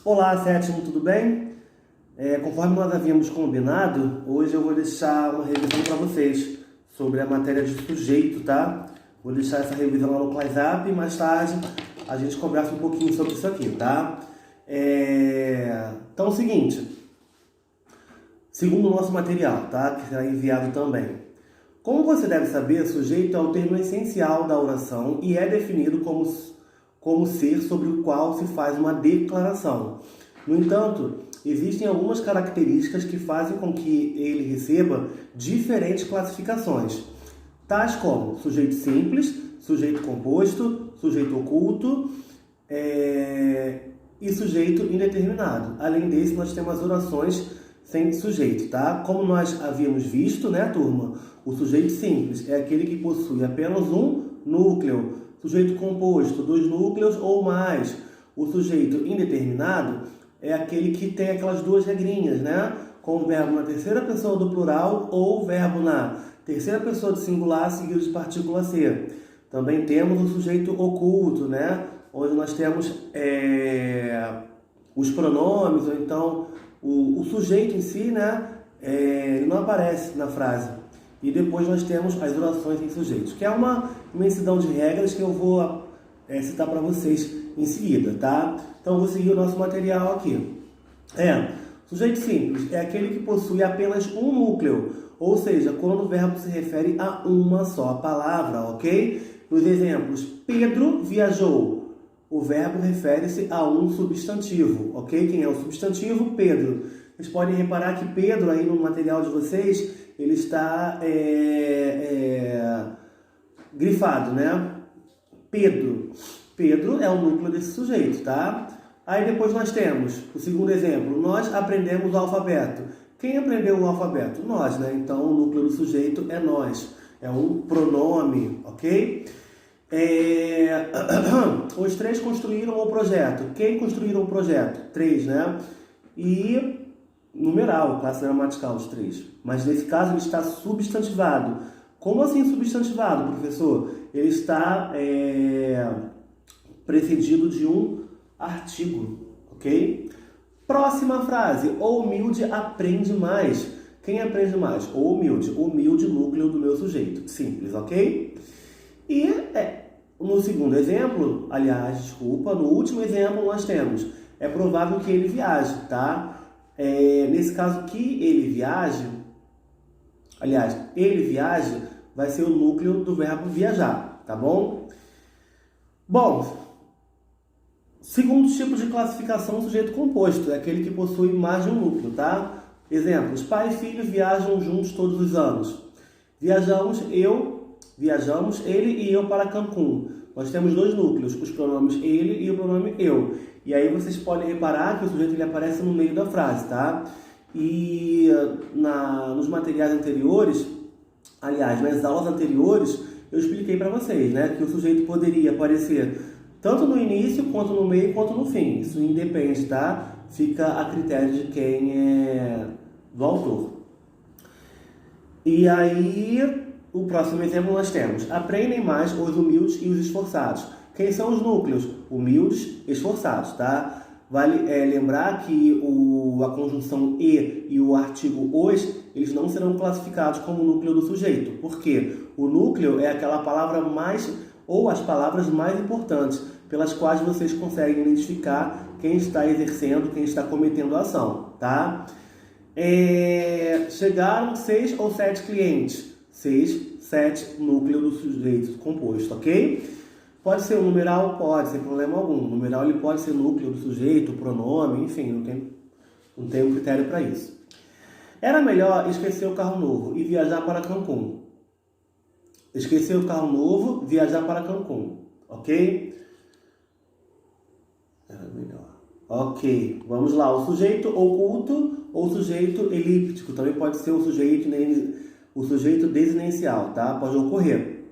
Olá, sétimo, tudo bem? Conforme nós havíamos combinado, hoje eu vou deixar uma revisão para vocês sobre a matéria de sujeito, tá? Vou deixar essa revisão lá no WhatsApp e mais tarde a gente conversa um pouquinho sobre isso aqui, tá? Então é o seguinte, segundo o nosso material, tá? Que será enviado também. Como você deve saber, sujeito é o termo essencial da oração e é definido como ser sobre o qual se faz uma declaração. No entanto, existem algumas características que fazem com que ele receba diferentes classificações, tais como sujeito simples, sujeito composto, sujeito oculto e sujeito indeterminado. Além desse, nós temos as orações sem sujeito, tá? Como nós havíamos visto, né, turma? O sujeito simples é aquele que possui apenas um núcleo. Sujeito composto, 2 núcleos ou mais. O sujeito indeterminado é aquele que tem aquelas 2 regrinhas, né? Com o verbo na terceira pessoa do plural ou o verbo na terceira pessoa do singular seguido de partícula ser. Também temos o sujeito oculto, né? Onde nós temos os pronomes, ou então o sujeito em si, né? Ele não aparece na frase. E depois nós temos as orações em sujeitos, que é uma imensidão de regras que eu vou citar para vocês em seguida, tá? Então, eu vou seguir o nosso material aqui. Sujeito simples é aquele que possui apenas um núcleo, ou seja, quando o verbo se refere a uma só palavra, ok? Nos exemplos, Pedro viajou. O verbo refere-se a um substantivo, ok? Quem é o substantivo? Pedro. Vocês podem reparar que Pedro, aí no material de vocês, ele está grifado, né? Pedro. Pedro é o núcleo desse sujeito, tá? Aí depois nós temos o segundo exemplo. Nós aprendemos o alfabeto. Quem aprendeu o alfabeto? Nós, né? Então o núcleo do sujeito é nós. É um pronome, ok? Os 3 construíram o projeto. Quem construíram o projeto? 3, né? E numeral, classe gramatical, os 3. Mas nesse caso ele está substantivado. Como assim substantivado, professor? Ele está precedido de um artigo, ok? Próxima frase. O humilde aprende mais. Quem aprende mais? O humilde. O humilde, núcleo do meu sujeito. Simples, ok? E no segundo exemplo, no último exemplo nós temos, é provável que ele viaje, tá? Nesse caso, que ele viaje, ele viaje vai ser o núcleo do verbo viajar, tá bom? Bom, segundo tipo de classificação, sujeito composto, é aquele que possui mais de um núcleo, tá? Exemplos, pai e filho viajam juntos todos os anos. Viajamos, ele e eu para Cancún. Nós temos 2 núcleos, os pronomes ele e o pronome eu. E aí vocês podem reparar que o sujeito ele aparece no meio da frase, tá? E nos materiais anteriores, nas aulas anteriores, eu expliquei para vocês, né? Que o sujeito poderia aparecer tanto no início, quanto no meio, quanto no fim. Isso independe, tá? Fica a critério de quem é do autor. E aí, o próximo exemplo nós temos: aprendem mais os humildes e os esforçados. Quem são os núcleos? Humildes, esforçados, tá? Vale lembrar que a conjunção e o artigo os, eles não serão classificados como núcleo do sujeito. Por quê? O núcleo é aquela palavra ou as palavras mais importantes, pelas quais vocês conseguem identificar quem está exercendo, quem está cometendo a ação, tá? Chegaram 6 ou 7 clientes. 6, 7, núcleo do sujeito composto, ok? Pode ser um numeral? Pode, sem problema algum. O numeral ele pode ser núcleo do sujeito, pronome, enfim, não tem um critério para isso. Era melhor esquecer o carro novo e viajar para Cancún. Esquecer o carro novo, viajar para Cancún, ok? Era melhor. Ok, vamos lá. O sujeito oculto ou sujeito elíptico também pode ser o sujeito desinencial, tá? Pode ocorrer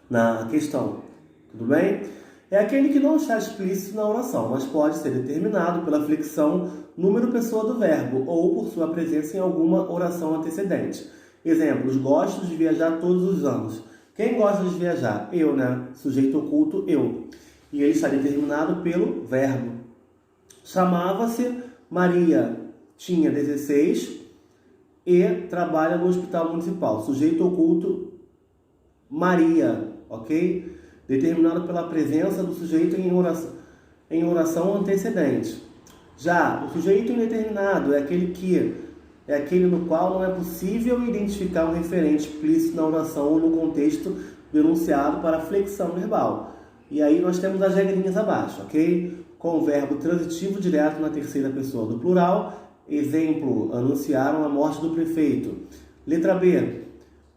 na questão, tudo bem? É aquele que não está explícito na oração, mas pode ser determinado pela flexão número-pessoa do verbo ou por sua presença em alguma oração antecedente. Exemplos, gosto de viajar todos os anos. Quem gosta de viajar? Eu, né? Sujeito oculto, eu. E ele está determinado pelo verbo. Chamava-se Maria, tinha 16 e trabalha no hospital municipal. Sujeito oculto Maria, ok? Determinado pela presença do sujeito em oração antecedente. Já o sujeito indeterminado é aquele no qual não é possível identificar um referente explícito na oração ou no contexto do enunciado para flexão verbal. E aí nós temos as regrinhas abaixo, ok? Com o verbo transitivo direto na terceira pessoa do plural. Exemplo, anunciaram a morte do prefeito. Letra B,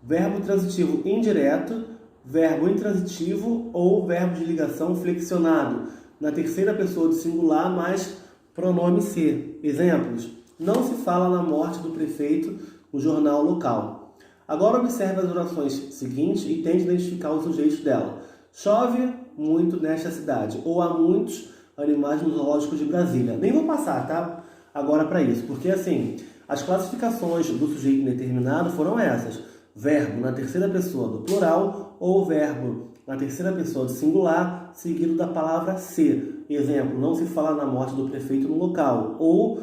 verbo transitivo indireto, verbo intransitivo ou verbo de ligação flexionado na terceira pessoa do singular mais pronome ser. Exemplos, não se fala na morte do prefeito no jornal local. Agora observe as orações seguintes e tente identificar os sujeitos dela. Chove muito nesta cidade, ou há muitos animais no zoológico de Brasília. Nem vou passar, tá? Agora para isso, porque assim, as classificações do sujeito indeterminado foram essas. Verbo na terceira pessoa do plural ou verbo na terceira pessoa do singular, seguido da palavra ser. Exemplo, não se fala na morte do prefeito no local. Ou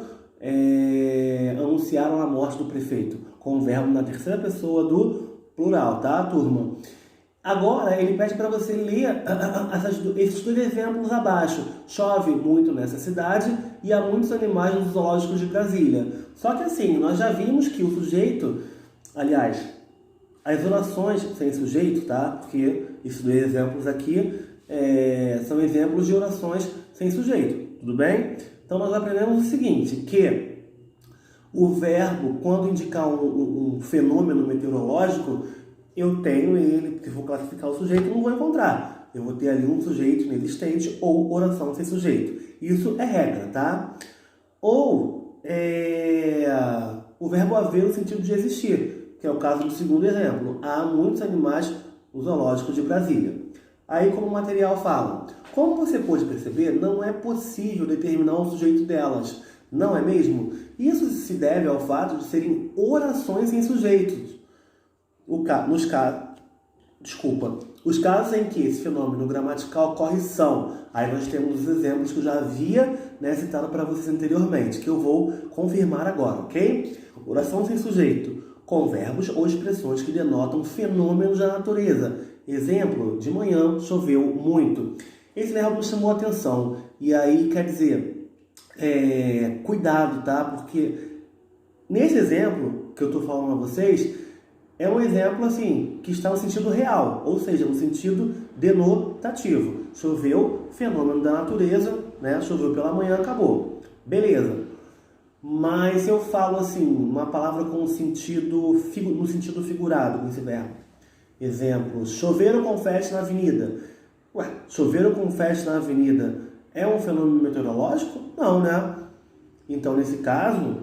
anunciaram a morte do prefeito, com o verbo na terceira pessoa do plural, tá, turma? Agora, ele pede para você ler esses dois exemplos abaixo. Chove muito nessa cidade e há muitos animais nos zoológicos de Brasília. Só que assim, nós já vimos que o sujeito, aliás, as orações sem sujeito, tá? Porque esses dois exemplos aqui são exemplos de orações sem sujeito, tudo bem? Então, nós aprendemos o seguinte, que o verbo, quando indicar um fenômeno meteorológico, eu tenho ele, se for classificar o sujeito, eu não vou encontrar. Eu vou ter ali um sujeito inexistente ou oração sem sujeito. Isso é regra, tá? Ou o verbo haver no sentido de existir, que é o caso do segundo exemplo. Há muitos animais no zoológico de Brasília. Aí, como o material fala, como você pode perceber, não é possível determinar o sujeito delas, não é mesmo? Isso se deve ao fato de serem orações sem sujeitos. Os casos em que esse fenômeno gramatical ocorre são, aí nós temos os exemplos que eu já havia citado para vocês anteriormente, que eu vou confirmar agora, ok? Oração sem sujeito, com verbos ou expressões que denotam fenômenos da natureza. Exemplo, de manhã choveu muito. Esse verbo me chamou a atenção, e aí quer dizer, cuidado, tá? Porque nesse exemplo que eu estou falando a vocês, é um exemplo assim, que está no sentido real, ou seja, no sentido denotativo. Choveu, fenômeno da natureza, né? Choveu pela manhã, acabou. Beleza. Mas se eu falo assim, uma palavra com no sentido figurado com esse verbo. Exemplo, choveram confete na avenida. Ué, choveram confete na avenida é um fenômeno meteorológico? Não, né? Então, nesse caso,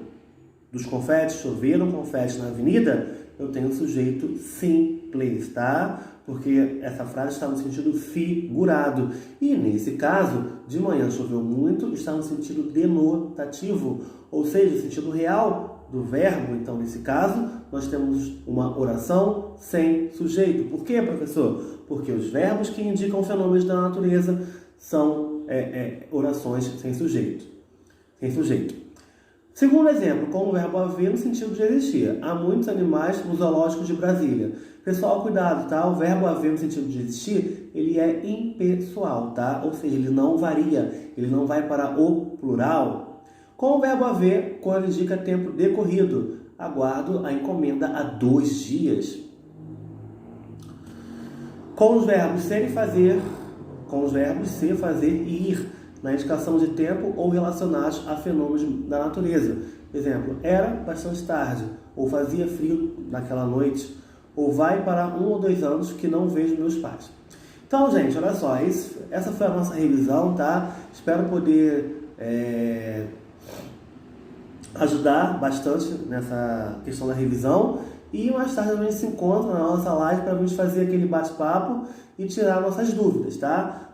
dos confetes, choveram confete na avenida, eu tenho o sujeito simples, tá? Porque essa frase está no sentido figurado. E nesse caso, de manhã choveu muito, está no sentido denotativo, ou seja, o sentido real do verbo. Então, nesse caso, nós temos uma oração sem sujeito. Por quê, professor? Porque os verbos que indicam fenômenos da natureza são orações sem sujeito. Segundo exemplo, com o verbo haver no sentido de existir. Há muitos animais nos zoológicos de Brasília. Pessoal, cuidado, tá? O verbo haver no sentido de existir, ele é impessoal, tá? Ou seja, ele não varia, ele não vai para o plural. Com o verbo haver, quando indica tempo decorrido, aguardo a encomenda há 2 dias. Com os verbos ser e fazer, e ir, na indicação de tempo ou relacionados a fenômenos da natureza. Exemplo, era bastante tarde, ou fazia frio naquela noite, ou vai para 1 ou 2 anos que não vejo meus pais. Então, gente, olha só, essa foi a nossa revisão, tá? Espero poder ajudar bastante nessa questão da revisão. E mais tarde a gente se encontra na nossa live para a gente fazer aquele bate-papo e tirar nossas dúvidas, tá?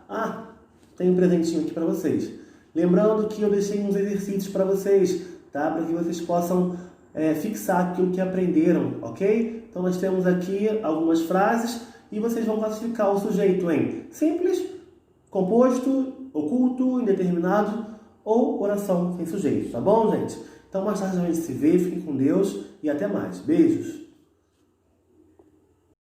Tem um presentinho aqui para vocês. Lembrando que eu deixei uns exercícios para vocês, tá? Para que vocês possam fixar aquilo que aprenderam, ok? Então nós temos aqui algumas frases e vocês vão classificar o sujeito em simples, composto, oculto, indeterminado ou oração sem sujeito, tá bom, gente? Então, mais tarde a gente se vê, fiquem com Deus e até mais. Beijos!